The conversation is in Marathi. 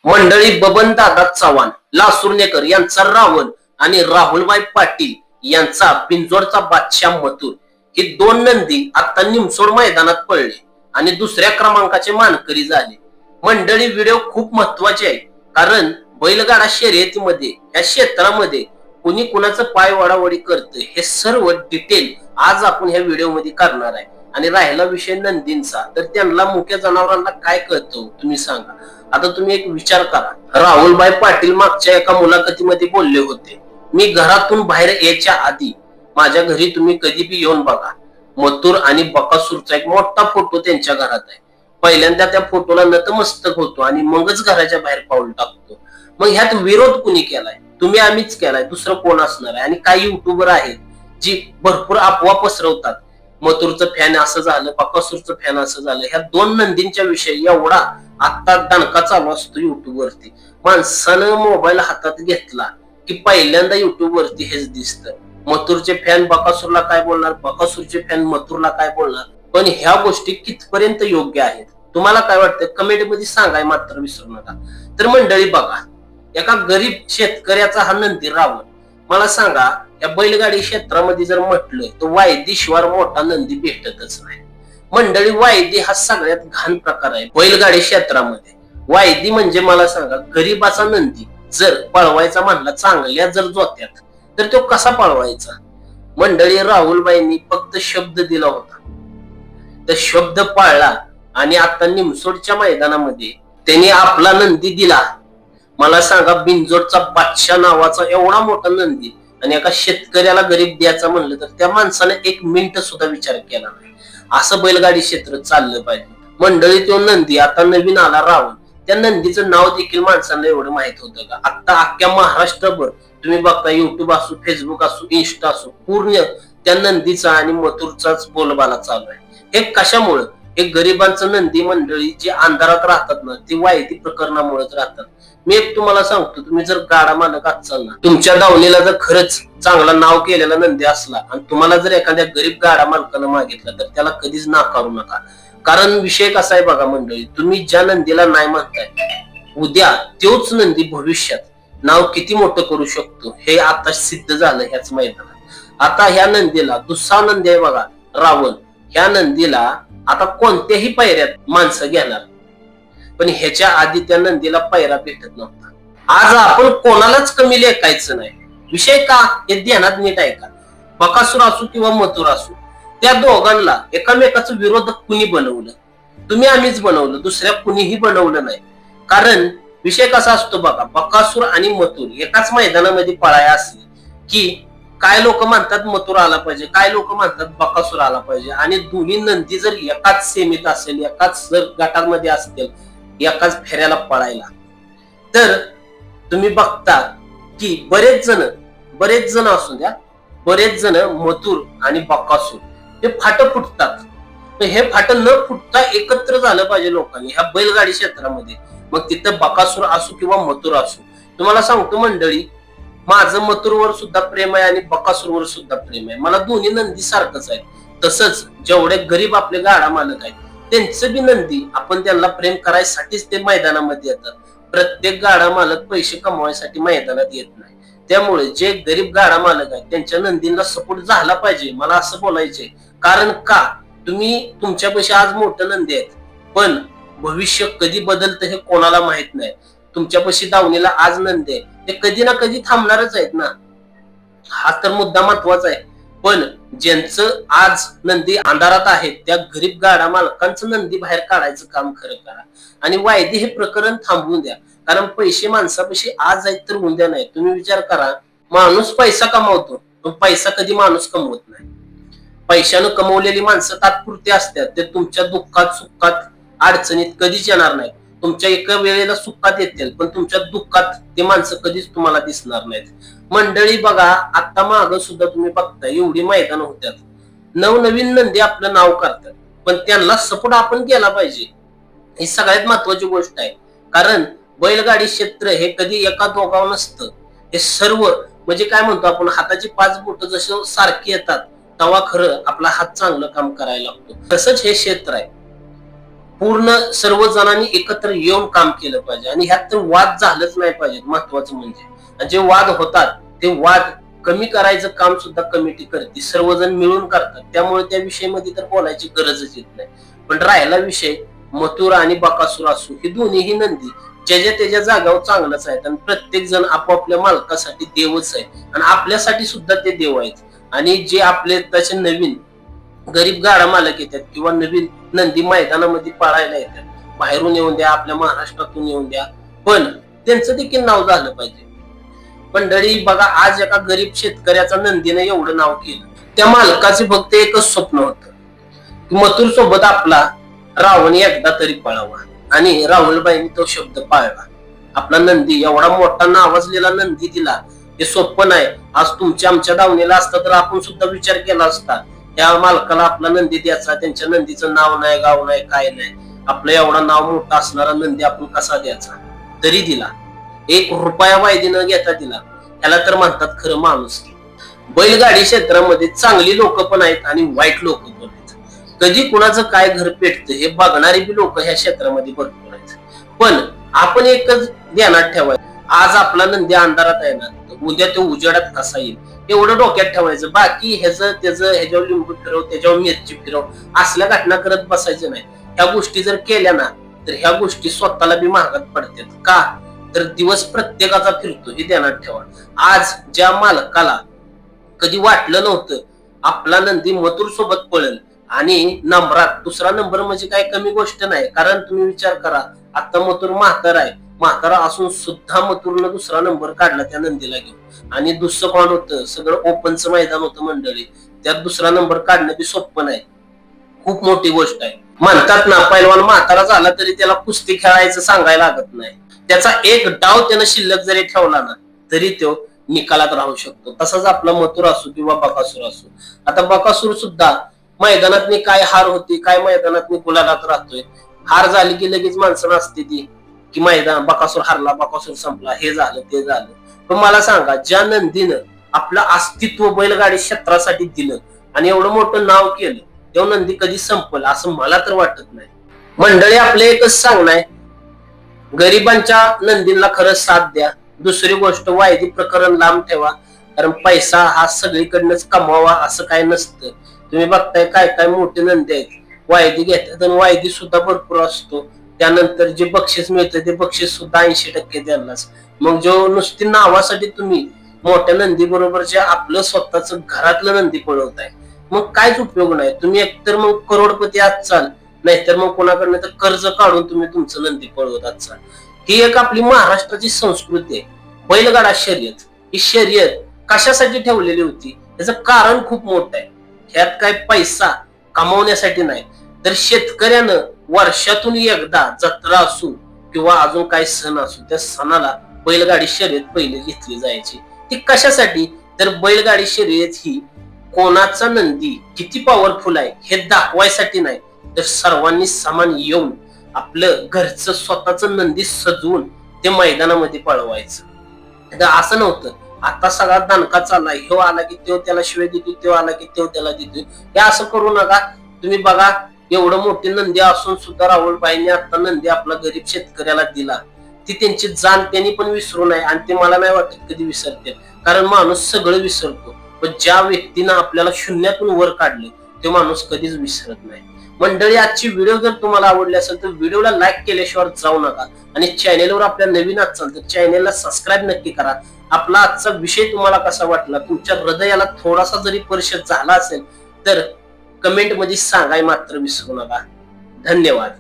मंडळी बबनदादा चव्हाण लासुर्णेकर यांचा रावण आणि राहुलभाई पाटील यांचा बिंजोडचा बादशाह मथुर हे दोन नंदी आता निमसोड मैदानात पडले आणि दुसऱ्या क्रमांकाचे मानकरी झाले. मंडळी व्हिडिओ खूप महत्वाचे आहे कारण बैलगाडा शर्यतीमध्ये या क्षेत्रामध्ये कुणी कुणाचं पाय वाडावडी करतं हे सर्व डिटेल आज आपण ह्या व्हिडिओ मध्ये करणार आहे. आणि राहिला विषय नंदींचा तर त्यांना मुख्य जनावरांना काय कळतं तुम्ही सांगा. आता तुम्ही एक विचार करा, राहुलभाई पाटील मागच्या एका मुलाखतीमध्ये बोलले होते, मी घरातून बाहेर यायच्या आधी माझ्या घरी तुम्ही कधी बी येऊन बघा, मथुर आणि बकासूरचा एक मोठा फोटो त्यांच्या घरात आहे. पहिल्यांदा त्या फोटोला नतमस्तक होतो आणि मगच घराच्या बाहेर पाऊल टाकतो. मग ह्यात विरोध कुणी केलाय? तुम्ही आम्हीच केलाय, दुसरं कोण असणार आहे? आणि काही युट्यूबर आहेत जी भरपूर अफवा पसरवतात, मथुरचं फॅन असं झालं, बकासूरचं फॅन असं झालं. ह्या दोन नंदींच्या विषयी एवढा आता दणका चालू असतो युट्यूब वरती. माणसानं मोबाईल हातात घेतला की पहिल्यांदा युट्यूब वरती हेच दिसतं. मथुरचे फॅन बकासूरला काय बोलणार, बकासूरचे फॅन मथुरला काय बोलणार. पण ह्या गोष्टी कितपर्यंत योग्य आहेत तुम्हाला काय वाटतं कमेंट मध्ये सांगाय मात्र विसरू नका. तर मंडळी बघा, एका गरीब शेतकऱ्याचा हा नंदी रावण, मला सांगा या बैलगाडी क्षेत्रामध्ये जर म्हटलं तर वायदी शिवार मोठा नंदी भेटतच नाही. मंडळी वायदी हा सगळ्यात घाण प्रकार आहे बैलगाडी क्षेत्रामध्ये. वायदी म्हणजे मला सांगा गरीबाचा नंदी जर पळवायचा म्हणला चांगल्या जर जोत्यात तर तो कसा पळवायचा. मंडळी राहुलबाईंनी फक्त शब्द दिला होता, तर शब्द पाळला आणि आता निमसोडच्या मैदानामध्ये त्यांनी आपला नंदी दिला. मला सांगा बिंजोडचा बादशाह नावाचा एवढा मोठा नंदी आणि एका शेतकऱ्याला गरीब द्यायचा म्हणलं तर त्या माणसाने एक मिनिट सुद्धा विचार केला नाही. असं बैलगाडी क्षेत्र चाललं पाहिजे. मंडळी तो नंदी आता नवीन आला रावण, त्या नंदीचं नाव देखील माणसांना एवढं माहित होतं का? आता अख्ख्या महाराष्ट्रभर तुम्ही बघता, युट्यूब असो, फेसबुक असो, इन्स्टा असो, पूर्ण त्या नंदीचा आणि मथुरचाच बोलबाला चालू आहे. हे कशामुळं? हे गरिबांचं नंदी मंडळी जे अंधारात राहतात ना, ते वायदी प्रकरणामुळेच राहतात. मी एक तुम्हाला सांगतो, तुम्ही जर गाडा मालक असाल ना, तुमच्या दावणीला जर खरंच चांगला नाव केलेला नंदी असला आणि तुम्हाला जर एखाद्या गरीब गाडा मालकानं मागितला तर त्याला कधीच नाकारू नका. कारण विषय कसा आहे बघा मंडळी, तुम्ही ज्या नंदीला नाही म्हणताय उद्या तोच नंदी भविष्यात नाव किती मोठं करू शकतो हे आता सिद्ध झालं ह्याच मैदानात. आता ह्या नंदीला दुसरा नंदी आहे बघा रावण, ह्या नंदीला आता कोणत्याही पायऱ्यात माणसं घेणार, पण ह्याच्या आधी त्या नंदीला पायरा भेटत नव्हता. आज आपण कोणालाच कमी लेखायचं नाही. विषय का हे ध्यानात नीट ऐका. बकासूर असो किंवा मथुर असो, त्या दोघांना एकामेकाचं विरोधक कुणी बनवलं? तुम्ही आम्हीच बनवलं, दुसऱ्या कुणीही बनवलं नाही. कारण विषय कसा असतो बघा, बकासूर आणि मथुर एकाच मैदानामध्ये पळाया असले की काय लोक म्हणतात मथुर आला पाहिजे, काय लोक म्हणतात बकासूर आला पाहिजे. आणि दोन्ही नंदी जर एकाच सेमीत असेल, एकाच जर गटामध्ये असतील, एकाच फेऱ्याला पळायला, तर तुम्ही बघता की बरेच जण असू द्या, बरेच जण मथुर आणि बकासूर हे फाट फुटतात. हे फाट न फुटता एकत्र झालं पाहिजे लोकांनी ह्या बैलगाडी क्षेत्रामध्ये. मग तिथं बकासूर असो किंवा मथुर असो, तुम्हाला सांगतो मंडळी, माझं मथुरवर सुद्धा प्रेम आहे आणि बकासूरवर सुद्धा प्रेम आहे. मला दोन्ही नंदी सारखंच आहे. तसंच जेवढे गरीब आपले गाडा मालक आहेत त्यांचं बी नंदी आपण त्यांना प्रेम करायसाठीच ते मैदानामध्ये येतात. प्रत्येक गाडा मालक पैसे कमवायसाठी मैदानात येत नाही. त्यामुळे जे गरीब गाडा मालक आहेत त्यांच्या नंदींना सपोर्ट झाला पाहिजे, मला असं बोलायचंय. कारण का, तुम्ही तुमच्यापाशी आज मोठं नंदी आहेत, पण भविष्य कधी बदलतं हे कोणाला माहित नाही. तुमच्यापाशी दावणीला आज नंदी आहे, ते कधी ना कधी थांबणारच आहेत ना, हा तर मुद्दा महत्वाचा आहे. पण ज्यांचं आज नंदी अंधारात आहे त्या गरीब गाडा मालकांचं नंदी बाहेर काढायचं काम खरं करा आणि वायदी हे प्रकरण थांबवून द्या. कारण पैसे माणसापाशी आज आहेत तर उद्या नाही. तुम्ही विचार करा, माणूस पैसा कमावतो पण पैसा कधी माणूस कमवत नाही. पैशानं कमवलेली माणसं तात्पुरती असतात, ते तुमच्या दुःखात सुखात अडचणीत कधीच येणार नाही. तुमच्या एका वेळेला सुखात येतील पण तुमच्या दुःखात ते माणसं कधीच तुम्हाला दिसणार नाहीत. मंडळी बघा, आता माग सुद्धा तुम्ही बघता एवढी मैदान होत्यात, नवनवीन नंदी आपलं नाव करतात, पण त्यांना सपोर्ट आपण केला पाहिजे. ही सगळ्यात महत्वाची गोष्ट आहे. कारण बैलगाडी क्षेत्र हे कधी एका दोघावर नसतं. हे सर्व म्हणजे काय म्हणतो आपण, हाताची 5 बोट जसं सारखी येतात तेव्हा खरं आपला हात चांगलं काम करायला लागतो. तसंच हे क्षेत्र आहे. पूर्ण सर्व जणांनी एकत्र येऊन काम केलं पाहिजे आणि ह्यात तर वाद झालंच नाही पाहिजे. महत्वाचं म्हणजे जे वाद होतात ते वाद कमी करायचं काम सुद्धा कमिटी करते, सर्वजण मिळून करतात. त्यामुळे त्या विषयामध्ये तर बोलायची गरजच येत नाही. पण राहिला विषय मथुरा आणि बकासूर असू, हे दोन्हीही नंदी ज्याच्या त्याच्या जागावर चांगलंच आहेत आणि प्रत्येक जण आपापल्या मालकासाठी देवच आहे आणि आपल्यासाठी सुद्धा ते देव आहेत. आणि जे आपले तसे नवीन गरीब गाडा मालक येतात किंवा नवीन नंदी मैदानामध्ये पाळायला येतात, बाहेरून येऊन द्या, आपल्या महाराष्ट्रातून येऊन द्या, पण त्यांचं देखील नाव झालं पाहिजे. मंडळी बघा, आज एका गरीब शेतकऱ्याचा नंदीने एवढं नाव केलं, त्या मालकाचे फक्त एकच स्वप्न होतं की मथुर सोबत आपला रावण एकदा तरी पळावा आणि राहुलबाईंनी तो शब्द पाळला. आपला नंदी एवढा मोठा नावाजलेला नंदी दिला, हे सोपं नाही. आज तुमच्या आमच्या दावणीला असता तर आपण सुद्धा विचार केला असता त्या मालकाला आपला नंदी द्यायचा. त्यांच्या नंदीचं नाव नाही, गाव नाही, काय नाही, आपलं एवढा नाव मोठा असणारा नंदी आपण कसा द्यायचा, तरी दिला. 1 रुपया वायदी न घेता दिला. त्याला तर म्हणतात खरं माणुसकी. बैलगाडी क्षेत्रामध्ये चांगली लोक पण आहेत आणि वाईट लोक पण आहेत. कधी कुणाचं काय घर पेटतं हे बघणारी बी लोक ह्या क्षेत्रामध्ये भरपूर आहेत. पण आपण एकच ध्यानात ठेवायचं, आज आपला नंदी अंधारात आहे ना, उद्या तो उजेडात कसा येईल एवढं डोक्यात ठेवायचं. बाकी ह्याच्यावर लिंबू फिरव, त्याच्यावर मिरची फिरव, असल्या घटना करत बसायचं नाही. ह्या गोष्टी जर केल्या ना तर ह्या गोष्टी स्वतःला बी महागात पडतात. का तर दिवस प्रत्येकाचा फिरतो, हे ध्यानात ठेवा. आज ज्या मालकाला कधी वाटलं नव्हतं आपला नंदी मथुर सोबत पळेल आणि नंबरात दुसरा नंबर म्हणजे काय कमी गोष्ट नाही. कारण तुम्ही विचार करा, आता मथुर म्हातारा आहे, म्हातारा असून सुद्धा मथुरनं दुसरा नंबर काढला त्या नंदीला घेऊन. आणि दुसरं कोण होतं, सगळं ओपनचं मैदान होतं मंडळी, त्यात दुसरा नंबर काढणं बी सोपं नाही, खूप मोठी गोष्ट आहे. म्हणतात ना, पैलवान म्हातारा झाला तरी त्याला कुस्ती खेळायचं सांगायला लागत नाही. त्याचा एक डाव त्यानं शिल्लक जरी ठेवला ना तरी तो निकालात राहू शकतो. तसाच आपला मथुर असो किंवा बकासूर असो. आता बकासूर सुद्धा मैदानात काय हार होती, काय मैदानात गुलालात राहतोय. हार झाली की लगेच माणसं नसते ती की मैदान बकासूर हारला, बकासूर संपला, हे झालं ते झालं. पण मला सांगा, ज्या नंदीनं आपलं अस्तित्व बैलगाडी क्षेत्रासाठी दिलं आणि एवढं मोठं नाव केलं, तेव्हा नंदी कधी संपल असं मला तर वाटत नाही. मंडळी आपलं एकच सांगणं आहे, गरिबांच्या नंदींना खरंच साथ द्या. दुसरी गोष्ट, वायदी प्रकरण लांब ठेवा. कारण पैसा हा सगळीकडनंच कमवावा असं काय नसतं. तुम्ही बघताय काय काय मोठे नंदी आहेत, वायदी घेतात आणि वायदी सुद्धा भरपूर असतो. त्यानंतर जे बक्षीस मिळतं ते बक्षीस सुद्धा 80% द्यायलाच. मग जो नुसती नावासाठी तुम्ही मोठ्या नंदी बरोबर जे आपलं स्वतःच घरातलं नंदी पळवताय, मग कायच उपयोग नाही. तुम्ही एकतर मग करोडपती आजचाल, नाहीतर मग कोणाकडनं तर कर्ज काढून तुम्ही तुमचं नंदी पळवत आजचाल. ही एक आपली महाराष्ट्राची संस्कृती आहे. बैलगाडा शर्यत ही शर्यत कशासाठी ठेवलेली होती याचं कारण खूप मोठं आहे. ह्यात काय पैसा कमावण्यासाठी नाही, तर शेतकऱ्यानं वर्षातून एकदा जत्रा असू किंवा अजून काय सण असू, त्या सणाला बैलगाडी शर्यत पहिले घेतली जायची. ती कशासाठी, तर बैलगाडी शर्यत ही कोणाचा नंदी किती पॉवरफुल आहे हे दाखवायसाठी नाही, तर सर्वांनी समान येऊन आपलं घरचं स्वतःच नंदी सजवून ते मैदानामध्ये पळवायचं. असं नव्हतं आता सगळा दणका चाललाय, ह्यो आला की तो त्याला शिवाय देतो, तो आला की तो त्याला देतोय. हे असं करू नका. तुम्ही बघा, एवढं मोठी नंदी असून सुद्धा राहुलबाईंनी आता नंदी आपला गरीब शेतकऱ्याला दिला. ती त्यांची जाण त्यांनी पण विसरू नये आणि ते मला नाही वाटत कधी विसरते. कारण माणूस सगळं विसरतो, पण ज्या व्यक्तीनं आपल्याला शून्यातून वर काढलं तो माणूस कधीच विसरत नाही. मंडळी, आजची व्हिडिओ जर तुम्हाला आवडली असेल तर व्हिडिओला लाईक केल्याशिवाय जाऊ नका आणि चॅनेलवर आपल्या नवीन असाल तर चॅनेलला सबस्क्राईब नक्की करा. आपला आजचा विषय तुम्हाला कसा वाटला, तुमच्या हृदयाला थोडासा जरी स्पर्श झाला असेल तर कमेंट मध्ये सांगाय मात्र विसरू नका. धन्यवाद.